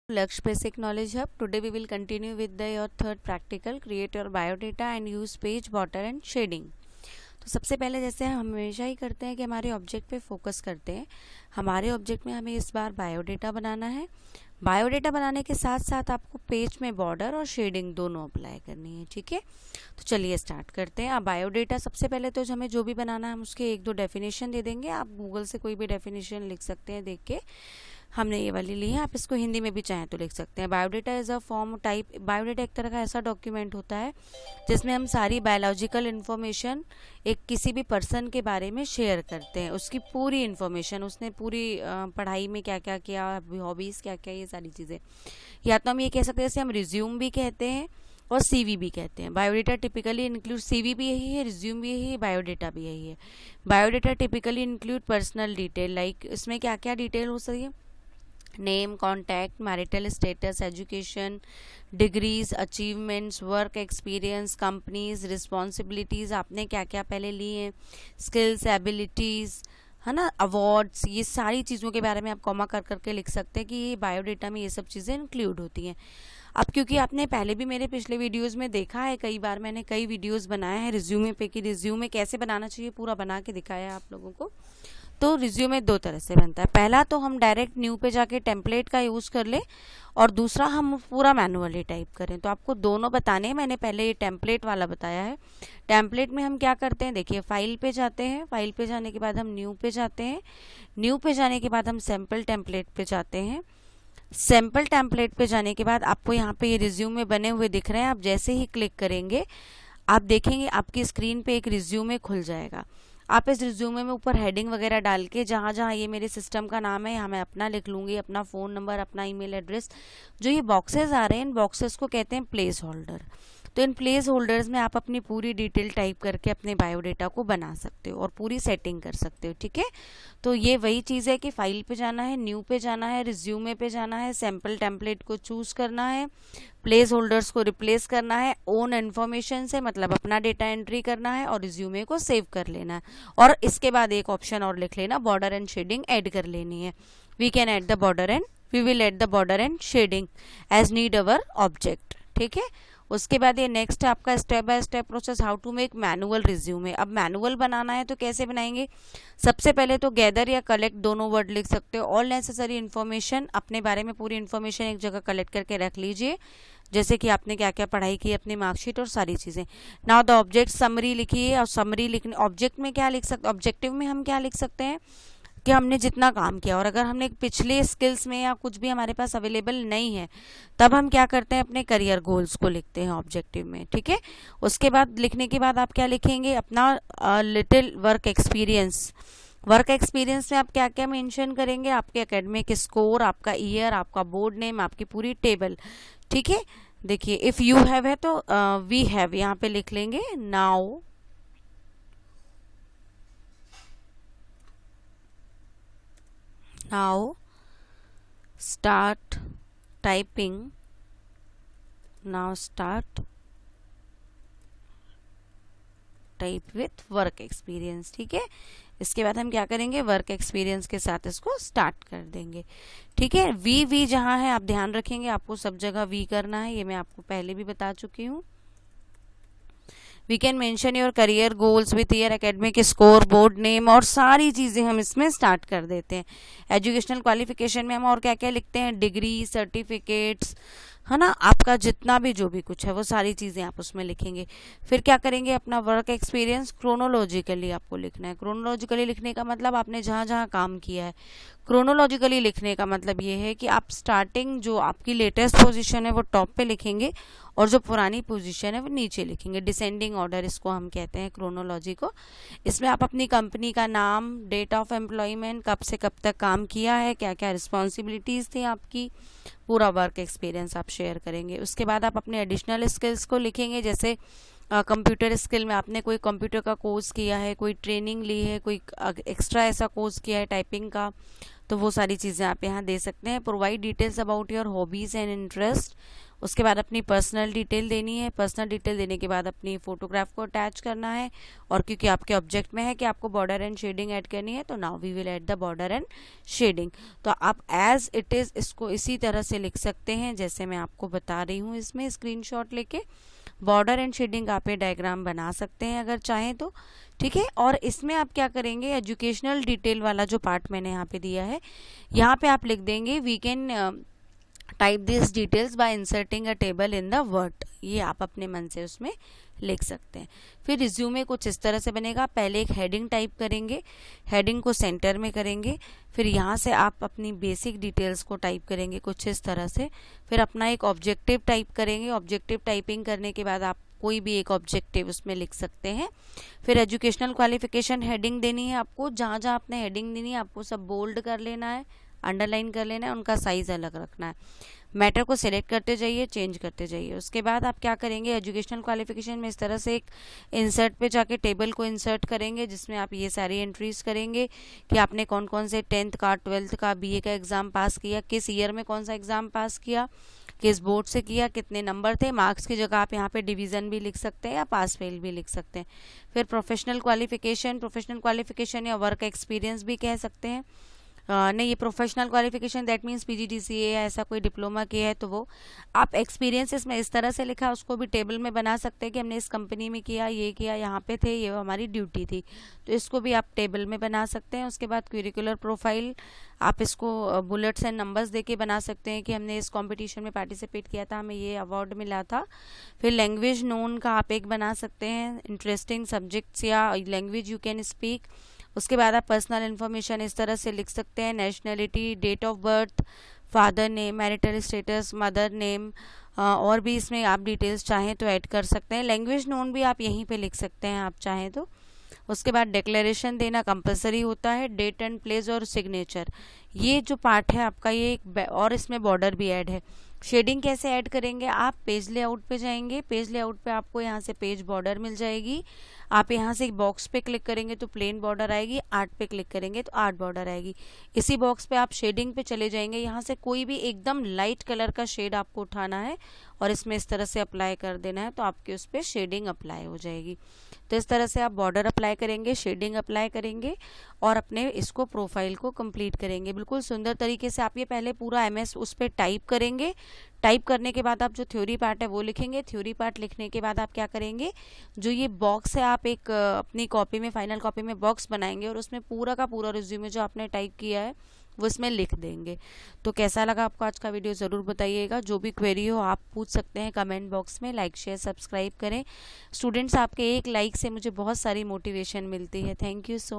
Laksh Basic Knowledge Hub. Today we will continue with your third practical, create your biodata and use page, border and shading. तो सबसे पहले जैसे हम हमेशा ही करते हैं कि हमारे ऑब्जेक्ट पे फोकस करते हैं। हमारे ऑब्जेक्ट में हमें इस बार बायोडेटा बनाना है। बायोडेटा बनाने के साथ साथ आपको पेज में बॉर्डर और शेडिंग दोनों अप्लाई करनी है, ठीक है। तो चलिए स्टार्ट करते हैं। अब बायोडेटा सबसे पहले तो हमें जो भी बनाना है हम उसके एक दो डेफिनेशन दे देंगे। आप गूगल से कोई भी डेफिनेशन लिख सकते हैं देख के। हमने ये वाली ली है, आप इसको हिंदी में भी चाहें तो लिख सकते हैं। Biodata is a form type, biodata एक तरह का ऐसा डॉक्यूमेंट होता है जिसमें हम सारी बायोलॉजिकल इन्फॉर्मेशन एक किसी भी पर्सन के बारे में शेयर करते हैं। उसकी पूरी इन्फॉर्मेशन, उसने पूरी पढ़ाई में क्या क्या किया, हॉबीज़ क्या क्या, ये सारी चीज़ें। या तो हम ये कह सकते हैं, जैसे हम रिज्यूम भी कहते हैं और सीवी भी कहते हैं। बायोडेटा टिपिकली इंक्लूड, सीवी भी यही है, रिज्यूम भी यही है, बायोडेटा भी यही है। Biodata typically include personal detail, like इसमें क्या क्या डिटेल हो सकती है, name, contact, marital status, education, degrees, achievements, work experience, companies, responsibilities, आपने क्या क्या पहले ली हैं, स्किल्स, एबिलिटीज़, है ना, अवार्ड्स, ये सारी चीज़ों के बारे में आप कॉमा कर करके लिख सकते हैं कि ये बायोडेटा में ये सब चीज़ें इंक्लूड होती हैं। अब क्योंकि आपने पहले भी मेरे पिछले वीडियोस में देखा है, कई बार मैंने कई वीडियोस बनाए हैं रिज्यूमे पे कि रिज्यूमे कैसे बनाना चाहिए, पूरा बना के दिखाया है आप लोगों को। तो रिज्यूमे दो तरह से बनता है। पहला तो हम डायरेक्ट न्यू पे जाके टेम्पलेट का यूज़ कर ले, और दूसरा हम पूरा मैनुअली टाइप करें। तो आपको दोनों बताने हैं। मैंने पहले ये टेम्पलेट वाला बताया है। टेम्पलेट में हम क्या करते हैं, देखिए फाइल पे जाते हैं, फाइल पे जाने के बाद हम न्यू पे जाते हैं, न्यू पे जाने के बाद हम सैम्पल टेम्पलेट पे जाते हैं। सैम्पल टेम्पलेट पे जाने के बाद आपको यहाँ पे ये रिज्यूमे बने हुए दिख रहे हैं। आप जैसे ही क्लिक करेंगे आप देखेंगे आपकी स्क्रीन पे एक रिज्यूमे खुल जाएगा। आप इस रिज्यूमे में ऊपर हेडिंग वगैरह डाल के, जहाँ जहाँ ये मेरे सिस्टम का नाम है यहाँ मैं अपना लिख लूँगी, अपना फ़ोन नंबर, अपना ईमेल एड्रेस। जो ये बॉक्सेस आ रहे हैं, इन बॉक्सेस को कहते हैं प्लेस होल्डर। तो इन प्लेस होल्डर्स में आप अपनी पूरी डिटेल टाइप करके अपने बायोडेटा को बना सकते हो और पूरी सेटिंग कर सकते हो, ठीक है। तो ये वही चीज़ है कि फाइल पे जाना है, न्यू पे जाना है, रिज्यूमे पे जाना है, सैम्पल टेम्पलेट को चूज़ करना है, प्लेस होल्डर्स को रिप्लेस करना है, ओन इन्फॉर्मेशन से मतलब अपना डेटा एंट्री करना है, और रिज्यूमे को सेव कर लेना है। और इसके बाद एक ऑप्शन और लिख लेना, बॉर्डर एंड शेडिंग ऐड कर लेनी है। We can add the border and we will add the border and shading as need our object, ठीक है। उसके बाद ये नेक्स्ट है आपका step by step process, how to make manual resume. अब मैनुअल बनाना है तो कैसे बनाएंगे, सबसे पहले तो गैदर या कलेक्ट दोनों वर्ड लिख सकते हो। ऑल नेसेसरी इन्फॉर्मेशन, अपने बारे में पूरी इन्फॉर्मेशन एक जगह कलेक्ट करके रख लीजिए, जैसे कि आपने क्या क्या पढ़ाई की, अपनी मार्कशीट और सारी चीज़ें। नाउ द ऑब्जेक्ट समरी लिखिए, और समरी लिखने ऑब्जेक्ट में क्या लिख सकते, ऑब्जेक्टिव में हम क्या लिख सकते हैं कि हमने जितना काम किया, और अगर हमने पिछले स्किल्स में या कुछ भी हमारे पास अवेलेबल नहीं है तब हम क्या करते हैं, अपने करियर गोल्स को लिखते हैं ऑब्जेक्टिव में, ठीक है। उसके बाद लिखने के बाद आप क्या लिखेंगे, अपना little work experience. Work experience में आप क्या क्या मेंशन करेंगे, आपके एकेडमिक स्कोर, आपका ईयर, आपका बोर्ड नेम, आपकी पूरी टेबल, ठीक है। देखिए इफ़ यू हैव है तो वी हैव यहाँ पे लिख लेंगे। Now now start typing, now start type with work experience, ठीक है। इसके बाद हम क्या करेंगे, वर्क एक्सपीरियंस के साथ इसको स्टार्ट कर देंगे, ठीक है। वी जहाँ है आप ध्यान रखेंगे, आपको सब जगह वी करना है, ये मैं आपको पहले भी बता चुकी हूँ। We can mention your career goals with year, academic score, board name, और सारी चीज़ें हम इसमें स्टार्ट कर देते हैं। एजुकेशनल क्वालिफिकेशन में हम और क्या क्या लिखते हैं, डिग्री, सर्टिफिकेट्स, है ना, आपका जितना भी जो भी कुछ है वो सारी चीज़ें आप उसमें लिखेंगे। फिर क्या करेंगे, अपना वर्क एक्सपीरियंस क्रोनोलॉजिकली आपको लिखना है। क्रोनोलॉजिकली लिखने का मतलब आपने जहाँ जहाँ काम किया है। क्रोनोलॉजिकली लिखने का मतलब ये है कि आप स्टार्टिंग जो आपकी लेटेस्ट पोजीशन है वो टॉप पे लिखेंगे, और जो पुरानी पोजीशन है वो नीचे लिखेंगे। डिसेंडिंग ऑर्डर इसको हम कहते हैं, क्रोनोलॉजी को। इसमें आप अपनी कंपनी का नाम, डेट ऑफ एम्प्लॉयमेंट, कब से कब तक काम किया है, क्या क्या रिस्पॉन्सिबिलिटीज़ थी आपकी, पूरा वर्क एक्सपीरियंस आप शेयर करेंगे। उसके बाद आप अपने एडिशनल स्किल्स को लिखेंगे, जैसे कंप्यूटर स्किल में आपने कोई कंप्यूटर का कोर्स किया है, कोई ट्रेनिंग ली है, कोई एक्स्ट्रा ऐसा कोर्स किया है टाइपिंग का, तो वो सारी चीज़ें आप यहाँ दे सकते हैं। Provide details about your hobbies and interest. उसके बाद अपनी पर्सनल डिटेल देनी है। पर्सनल डिटेल देने के बाद अपनी फोटोग्राफ को अटैच करना है, और क्योंकि आपके ऑब्जेक्ट में है कि आपको बॉर्डर एंड शेडिंग ऐड करनी है, तो now we will add the border and shading. तो आप एज इट इज़ इसको इसी तरह से लिख सकते हैं जैसे मैं आपको बता रही हूँ। इसमें स्क्रीनशॉट लेके बॉर्डर एंड शेडिंग आप ये डायग्राम बना सकते हैं अगर चाहें तो, ठीक है। और इसमें आप क्या करेंगे, एजुकेशनल डिटेल वाला जो पार्ट मैंने यहाँ पे दिया है, यहाँ पे आप लिख देंगे we can type this details by inserting a table in the word. ये आप अपने मन से उसमें लिख सकते हैं। फिर रिज्यूमे कुछ इस तरह से बनेगा। पहले एक हेडिंग टाइप करेंगे, हेडिंग को सेंटर में करेंगे, फिर यहाँ से आप अपनी बेसिक डिटेल्स को टाइप करेंगे कुछ इस तरह से। फिर अपना एक ऑब्जेक्टिव टाइप करेंगे। ऑब्जेक्टिव टाइपिंग करने के बाद आप कोई भी एक ऑब्जेक्टिव उसमें लिख सकते हैं। फिर एजुकेशनल क्वालिफिकेशन हेडिंग देनी है आपको। जहाँ जहाँ आपने हेडिंग देनी है आपको सब बोल्ड कर लेना है, अंडरलाइन कर लेना है, उनका साइज अलग रखना है। मैटर को सिलेक्ट करते जाइए, चेंज करते जाइए। उसके बाद आप क्या करेंगे, एजुकेशनल क्वालिफिकेशन में इस तरह से एक इंसर्ट पे जाके टेबल को इंसर्ट करेंगे जिसमें आप ये सारी एंट्रीज करेंगे कि आपने कौन कौन से 10th का, 12th का, बीए का एग्ज़ाम पास किया, किस ईयर में कौन सा एग्ज़ाम पास किया, किस बोर्ड से किया, कितने नंबर थे। मार्क्स की जगह आप यहाँ पे डिवीज़न भी लिख सकते हैं या पास फेल भी लिख सकते हैं। फिर प्रोफेशनल क्वालिफिकेशन या वर्क एक्सपीरियंस भी कह सकते हैं। नहीं, ये professional qualification that means PGDCA या ऐसा कोई डिप्लोमा किया है तो वो आप एक्सपीरियंसेस में इस तरह से लिखा, उसको भी टेबल में बना सकते हैं कि हमने इस कंपनी में किया, ये किया, यहाँ पे थे, ये हमारी ड्यूटी थी, तो इसको भी आप टेबल में बना सकते हैं। उसके बाद क्यूरिकुलर प्रोफाइल आप इसको बुलेट्स एंड नंबर्स देके बना सकते हैं कि हमने इस कॉम्पिटिशन में पार्टिसिपेट किया था, हमें ये अवार्ड मिला था। फिर लैंग्वेज नोन का आप एक बना सकते हैं, इंटरेस्टिंग सब्जेक्ट्स या लैंग्वेज यू कैन स्पीक। उसके बाद आप पर्सनल इन्फॉर्मेशन इस तरह से लिख सकते हैं, nationality, date of birth, father name, marital status, mother name, और भी इसमें आप डिटेल्स चाहें तो ऐड कर सकते हैं। लैंग्वेज नोन भी आप यहीं पे लिख सकते हैं आप चाहें तो। उसके बाद डिक्लेरेशन देना कंपलसरी होता है, डेट एंड प्लेस और सिग्नेचर। ये जो पार्ट है आपका ये और इसमें बॉर्डर भी ऐड है। शेडिंग कैसे ऐड करेंगे, आप पेज लेआउट पे जाएंगे, पेज लेआउट पे आपको यहाँ से पेज बॉर्डर मिल जाएगी। आप यहाँ से एक बॉक्स पे क्लिक करेंगे तो प्लेन बॉर्डर आएगी, आर्ट पे क्लिक करेंगे तो आर्ट बॉर्डर आएगी। इसी बॉक्स पे आप शेडिंग पे चले जाएंगे, यहाँ से कोई भी एकदम लाइट कलर का शेड आपको उठाना है और इसमें इस तरह से अप्लाई कर देना है, तो आपके उस पर शेडिंग अप्लाई हो जाएगी। तो इस तरह से आप बॉर्डर अप्लाई करेंगे, शेडिंग अप्लाई करेंगे और अपने इसको प्रोफाइल को कंप्लीट करेंगे बिल्कुल सुंदर तरीके से। आप ये पहले पूरा MS उस पर टाइप करेंगे। टाइप करने के बाद आप जो थ्योरी पार्ट है वो लिखेंगे। थ्योरी पार्ट लिखने के बाद आप क्या करेंगे, जो ये बॉक्स है आप एक अपनी कॉपी में, फाइनल कॉपी में बॉक्स बनाएंगे और उसमें पूरा का पूरा रिज्यूमे जो आपने टाइप किया है वो इसमें लिख देंगे। तो कैसा लगा आपको आज का वीडियो ज़रूर बताइएगा। जो भी क्वेरी हो आप पूछ सकते हैं कमेंट बॉक्स में। लाइक शेयर सब्सक्राइब करें। स्टूडेंट्स, आपके एक लाइक से मुझे बहुत सारी मोटिवेशन मिलती है। Thank you so